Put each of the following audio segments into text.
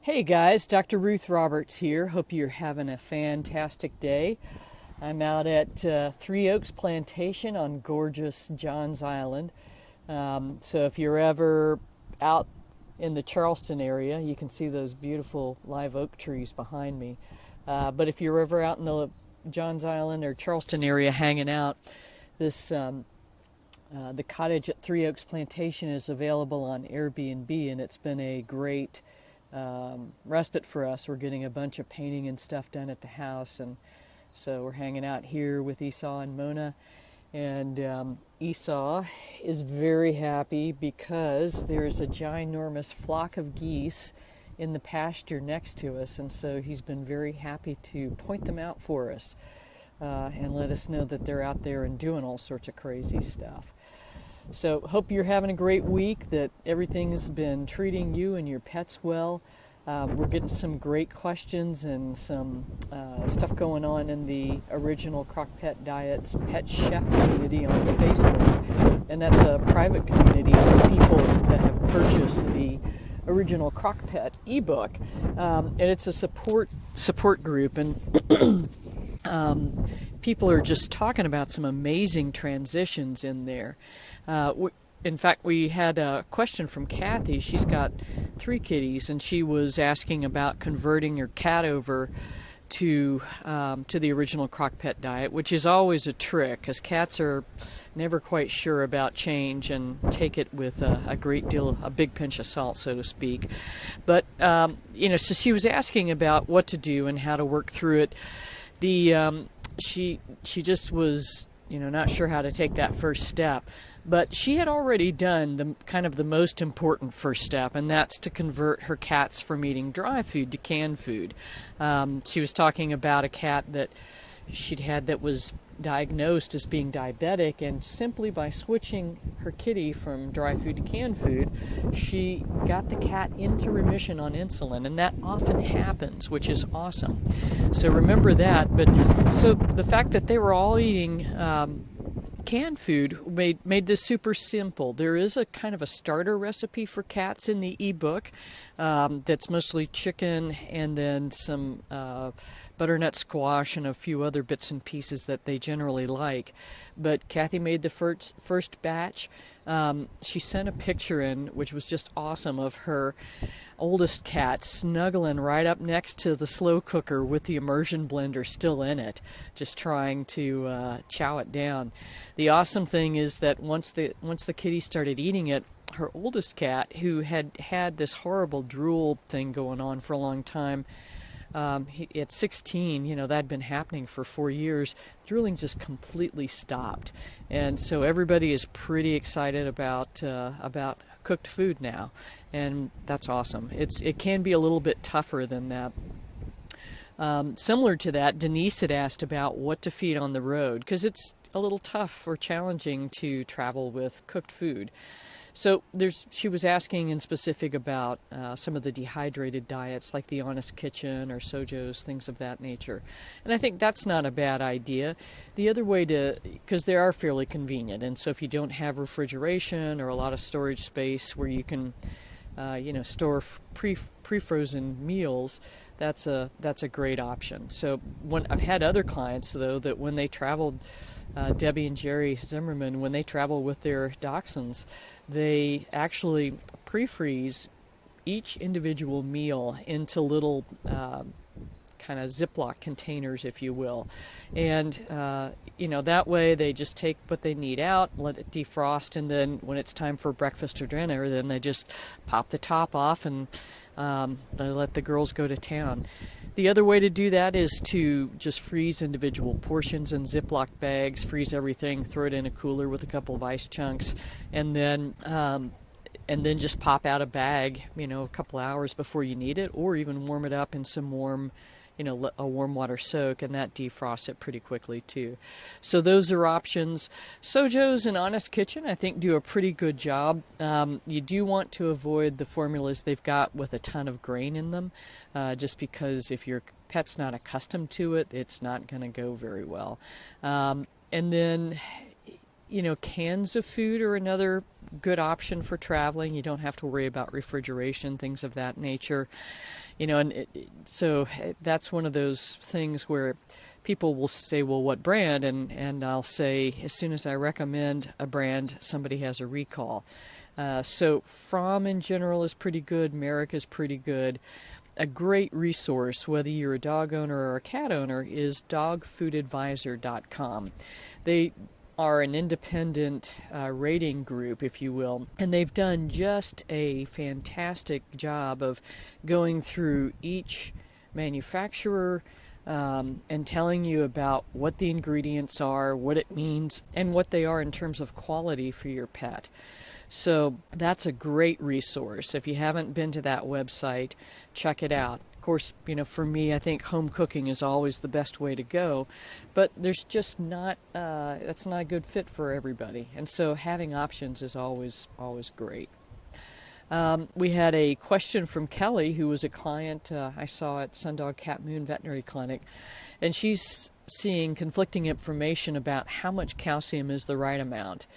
Hey guys, Dr. Ruth Roberts here. Hope you're having a fantastic day. I'm out at Three Oaks Plantation on gorgeous Johns Island. So if you're ever out in the Charleston area, you can see those beautiful live oak trees behind me. But if you're ever out in the Johns Island or Charleston area hanging out, the cottage at Three Oaks Plantation is available on Airbnb, and it's been a great respite for us. We're getting a bunch of painting and stuff done at the house, and so we're hanging out here with Esau and Mona. And Esau is very happy because there's a ginormous flock of geese in the pasture next to us, and so he's been very happy to point them out for us and let us know that they're out there and doing all sorts of crazy stuff. So hope you're having a great week, that everything's been treating you and your pets well. We're getting some great questions and some stuff going on in the original CrockPet Diet's Pet Chef community on Facebook. And that's a private community for people that have purchased the original CrockPet ebook. And it's a support group, and people are just talking about some amazing transitions in there. In fact, we had a question from Cathy. She's got 3 kitties, and she was asking about converting her cat over to the original CrockPet Diet, which is always a trick, because cats are never quite sure about change and take it with a big pinch of salt, so to speak. But so she was asking about what to do and how to work through it. She just was not sure how to take that first step. But she had already done the most important first step, and that's to convert her cats from eating dry food to canned food. She was talking about a cat that she'd had that was diagnosed as being diabetic, and simply by switching her kitty from dry food to canned food, she got the cat into remission on insulin, and that often happens, which is awesome. So remember that. But so the fact that they were all eating canned food made this super simple. There is a kind of a starter recipe for cats in the ebook that's mostly chicken and then some butternut squash and a few other bits and pieces that they generally like. But Cathy made the first batch. She sent a picture in, which was just awesome, of her oldest cat snuggling right up next to the slow cooker with the immersion blender still in it, just trying to chow it down. The awesome thing is that once the kitty started eating it, her oldest cat, who had this horrible drool thing going on for a long time, at 16, that had been happening for 4 years, drooling just completely stopped. And so everybody is pretty excited about cooked food now, and that's awesome. It can be a little bit tougher than that. Similar to that, Denise had asked about what to feed on the road, because it's a little tough or challenging to travel with cooked food. So she was asking in specific about some of the dehydrated diets like the Honest Kitchen or Sojo's, things of that nature. And I think that's not a bad idea. The other way because they are fairly convenient, and so if you don't have refrigeration or a lot of storage space where you can store pre-frozen meals, that's a great option. So when I've had other clients, though, that when they traveled, Debbie and Jerry Zimmerman, when they travel with their dachshunds, they actually pre-freeze each individual meal into little kind of Ziploc containers, if you will. And, that way they just take what they need out, let it defrost, and then when it's time for breakfast or dinner, then they just pop the top off and they let the girls go to town. The other way to do that is to just freeze individual portions in Ziploc bags, freeze everything, throw it in a cooler with a couple of ice chunks, and then just pop out a bag, a couple hours before you need it, or even warm it up in some warm water soak, and that defrosts it pretty quickly too. So those are options. Sojo's and Honest Kitchen, I think, do a pretty good job. You do want to avoid the formulas they've got with a ton of grain in them, just because if your pet's not accustomed to it, it's not going to go very well. And then cans of food are another good option for traveling. You don't have to worry about refrigeration, things of that nature. So that's one of those things where people will say, well, what brand? And I'll say, as soon as I recommend a brand, somebody has a recall. So Fromm in general is pretty good. Merrick is pretty good. A great resource, whether you're a dog owner or a cat owner, is dogfoodadvisor.com. They are an independent rating group, if you will, and they've done just a fantastic job of going through each manufacturer and telling you about what the ingredients are, what it means, and what they are in terms of quality for your pet. So that's a great resource. If you haven't been to that website, check it out. Of course, for me, I think home cooking is always the best way to go, but there's just that's not a good fit for everybody. And so having options is always great. We had a question from Kelly, who was a client I saw at Sundog Cat Moon Veterinary Clinic, and she's seeing conflicting information about how much calcium is the right amount.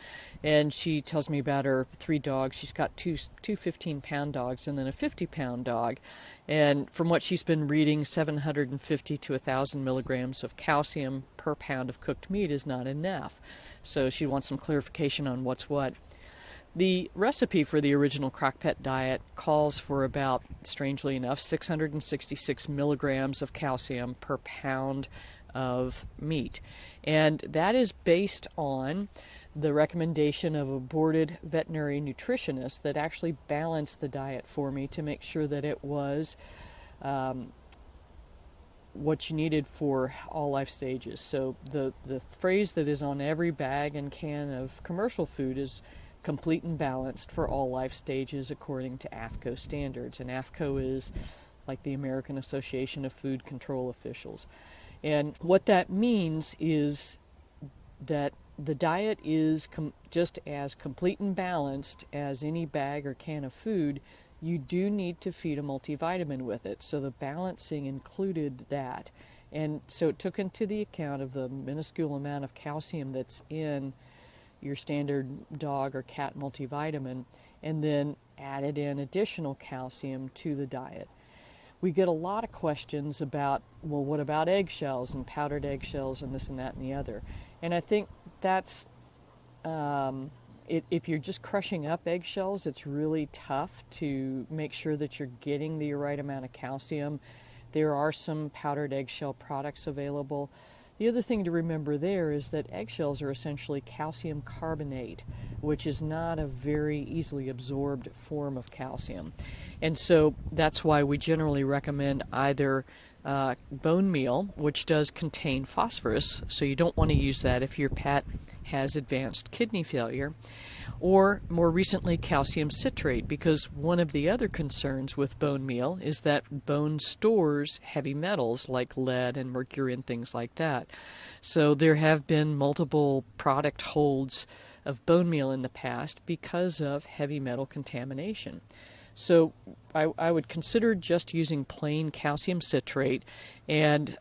And she tells me about her 3 dogs. She's got two 15-pound dogs and then a 50-pound dog. And from what she's been reading, 750 to 1,000 milligrams of calcium per pound of cooked meat is not enough. So she wants some clarification on what's what. The recipe for the original CrockPet Diet calls for about, strangely enough, 666 milligrams of calcium per pound of meat. And that is based on the recommendation of a boarded veterinary nutritionist that actually balanced the diet for me to make sure that it was what you needed for all life stages. So the phrase that is on every bag and can of commercial food is complete and balanced for all life stages according to AAFCO standards. And AAFCO is like the American Association of Food Control Officials. And what that means is that the diet is just as complete and balanced as any bag or can of food. You do need to feed a multivitamin with it. So the balancing included that. And so it took into the account of the minuscule amount of calcium that's in your standard dog or cat multivitamin, and then added in additional calcium to the diet. We get a lot of questions about, well, what about eggshells and powdered eggshells and this and that and the other? And I think that's, if you're just crushing up eggshells, it's really tough to make sure that you're getting the right amount of calcium. There are some powdered eggshell products available. The other thing to remember there is that eggshells are essentially calcium carbonate, which is not a very easily absorbed form of calcium. And so that's why we generally recommend either bone meal, which does contain phosphorus, so you don't want to use that if your pet has advanced kidney failure, or more recently calcium citrate, because one of the other concerns with bone meal is that bone stores heavy metals like lead and mercury and things like that. So there have been multiple product holds of bone meal in the past because of heavy metal contamination. So I would consider just using plain calcium citrate, and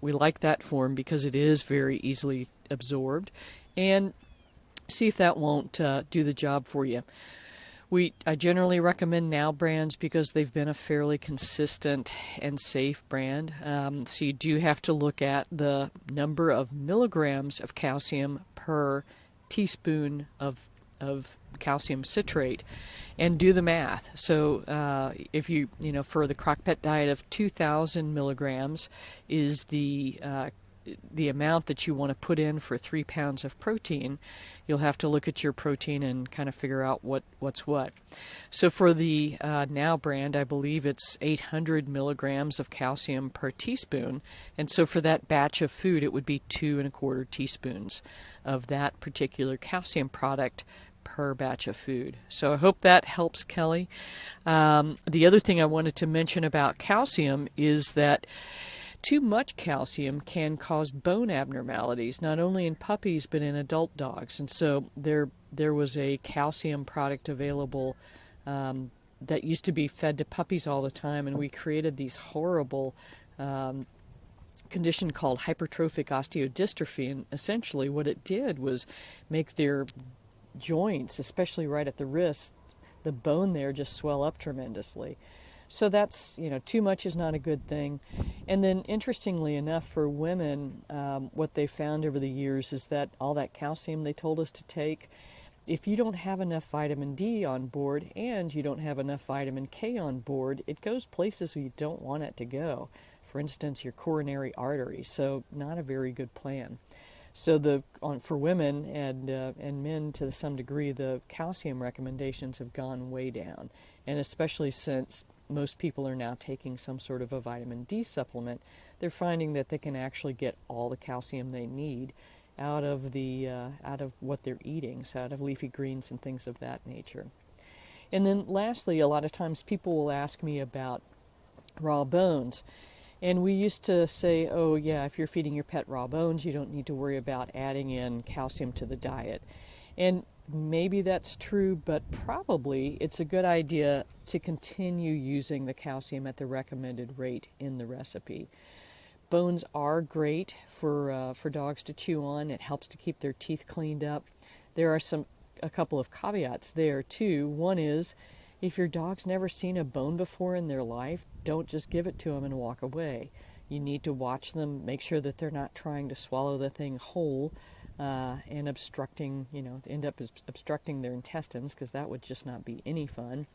we like that form because it is very easily absorbed, and see if that won't do the job for you. I generally recommend Now brands because they've been a fairly consistent and safe brand. So you do have to look at the number of milligrams of calcium per teaspoon of calcium citrate and do the math. So if you for the CrockPet Diet of 2,000 milligrams is the amount that you want to put in for 3 pounds of protein, you'll have to look at your protein and kind of figure out what's what. So for the Now brand, I believe it's 800 milligrams of calcium per teaspoon, and so for that batch of food it would be 2¼ teaspoons of that particular calcium product per batch of food. So I hope that helps, Kelly. The other thing I wanted to mention about calcium is that too much calcium can cause bone abnormalities, not only in puppies but in adult dogs. And so there was a calcium product available that used to be fed to puppies all the time, and we created these horrible condition called hypertrophic osteodystrophy, and essentially what it did was make their joints, especially right at the wrist, the bone there just swell up tremendously. So that's, too much is not a good thing. And then interestingly enough for women, what they found over the years is that all that calcium they told us to take, if you don't have enough vitamin D on board and you don't have enough vitamin K on board, it goes places where you don't want it to go. For instance, your coronary artery. So not a very good plan. So for women and men to some degree, the calcium recommendations have gone way down, and especially since most people are now taking some sort of a vitamin D supplement, they're finding that they can actually get all the calcium they need out of what they're eating, so out of leafy greens and things of that nature. And then lastly, a lot of times people will ask me about raw bones. And we used to say, oh yeah, if you're feeding your pet raw bones, you don't need to worry about adding in calcium to the diet. And maybe that's true, but probably it's a good idea to continue using the calcium at the recommended rate in the recipe. Bones are great for dogs to chew on. It helps to keep their teeth cleaned up. There are a couple of caveats there too. One is, if your dog's never seen a bone before in their life, don't just give it to them and walk away. You need to watch them, make sure that they're not trying to swallow the thing whole and obstructing, end up obstructing their intestines, because that would just not be any fun.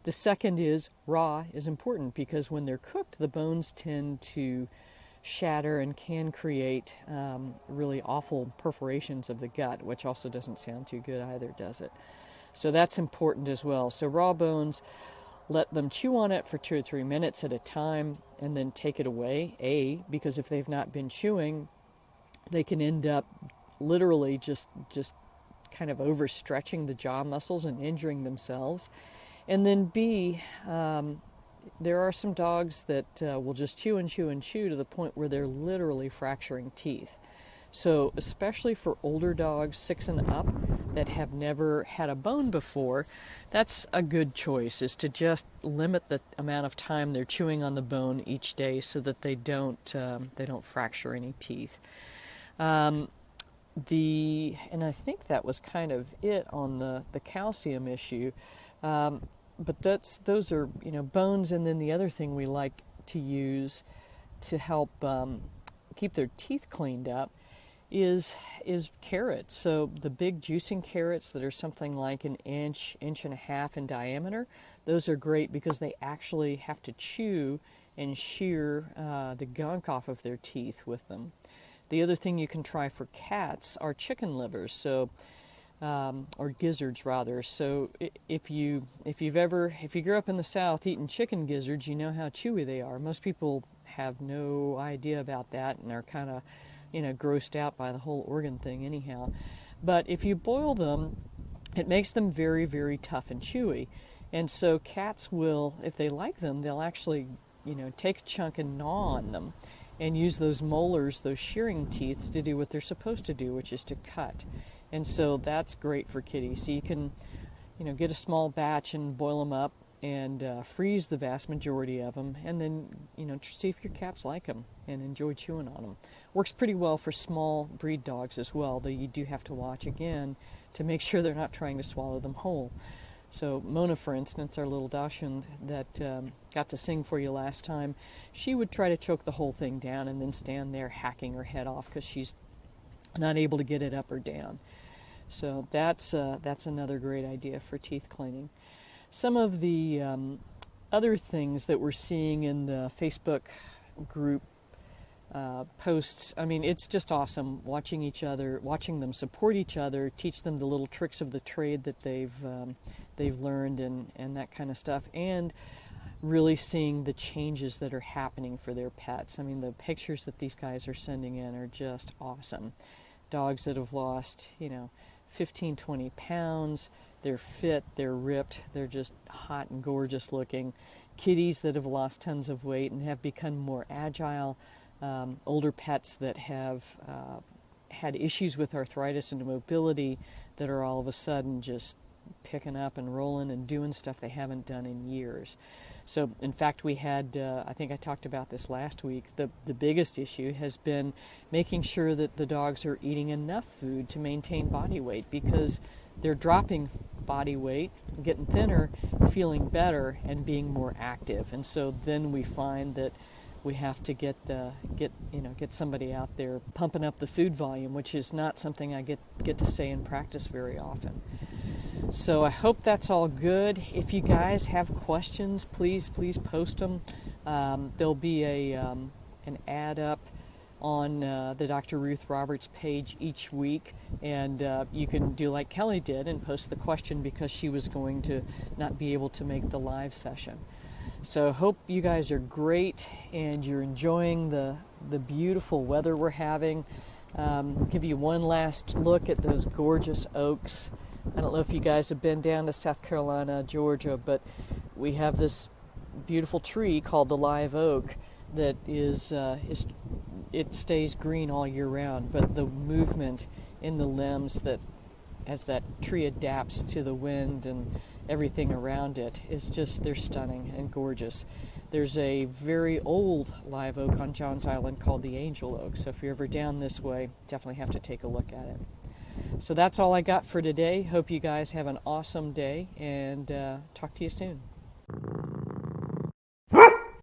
The second is raw is important, because when they're cooked, the bones tend to shatter and can create really awful perforations of the gut, which also doesn't sound too good either, does it? So that's important as well. So raw bones, let them chew on it for 2 or 3 minutes at a time and then take it away. Because if they've not been chewing, they can end up literally just kind of overstretching the jaw muscles and injuring themselves. And then B, there are some dogs that will just chew and chew and chew to the point where they're literally fracturing teeth. So especially for older dogs, 6 and up, that have never had a bone before, that's a good choice, is to just limit the amount of time they're chewing on the bone each day so that they don't fracture any teeth. And I think that was kind of it on the calcium issue. But those are bones, and then the other thing we like to use to help keep their teeth cleaned up is carrots. So the big juicing carrots that are something like an inch and a half in diameter, those are great because they actually have to chew and shear the gunk off of their teeth with them. The other thing you can try for cats are chicken livers, so or gizzards rather. So if you grew up in the South eating chicken gizzards, you know how chewy they are. Most people have no idea about that and are kind of grossed out by the whole organ thing anyhow. But if you boil them, it makes them very, very tough and chewy. And so cats will, if they like them, they'll actually, take a chunk and gnaw on them and use those molars, those shearing teeth, to do what they're supposed to do, which is to cut. And so that's great for kitties. So you can, get a small batch and boil them up and freeze the vast majority of them, and then see if your cats like them and enjoy chewing on them. Works pretty well for small breed dogs as well, though you do have to watch again to make sure they're not trying to swallow them whole. So Mona, for instance, our little Dachshund that got to sing for you last time, she would try to choke the whole thing down and then stand there hacking her head off because she's not able to get it up or down. So that's another great idea for teeth cleaning. Some of the other things that we're seeing in the Facebook group posts, it's just awesome watching them support each other, teach them the little tricks of the trade that they've learned and that kind of stuff, and really seeing the changes that are happening for their pets. The pictures that these guys are sending in are just awesome. Dogs that have lost, 15, 20 pounds. They're fit, they're ripped, they're just hot and gorgeous looking. Kitties that have lost tons of weight and have become more agile. Older pets that have had issues with arthritis and mobility that are all of a sudden just picking up and rolling and doing stuff they haven't done in years. So in fact, we had, I think I talked about this last week, the biggest issue has been making sure that the dogs are eating enough food to maintain body weight, because they're dropping body weight, getting thinner, feeling better, and being more active. And so then we find that we have to get somebody out there pumping up the food volume, which is not something I get to say in practice very often. So I hope that's all good. If you guys have questions, please post them. There'll be an ad up on the Dr. Ruth Roberts page each week, and you can do like Kelly did and post the question because she was going to not be able to make the live session. So hope you guys are great and you're enjoying the beautiful weather we're having. Give you one last look at those gorgeous oaks. I don't know if you guys have been down to South Carolina, Georgia, but we have this beautiful tree called the live oak that it stays green all year round, but the movement in the limbs that as that tree adapts to the wind and everything around it is just, they're stunning and gorgeous. There's a very old live oak on Johns Island called the angel oak, so if you're ever down this way, definitely have to take a look at it. So that's all I got for today. Hope you guys have an awesome day, and talk to you soon.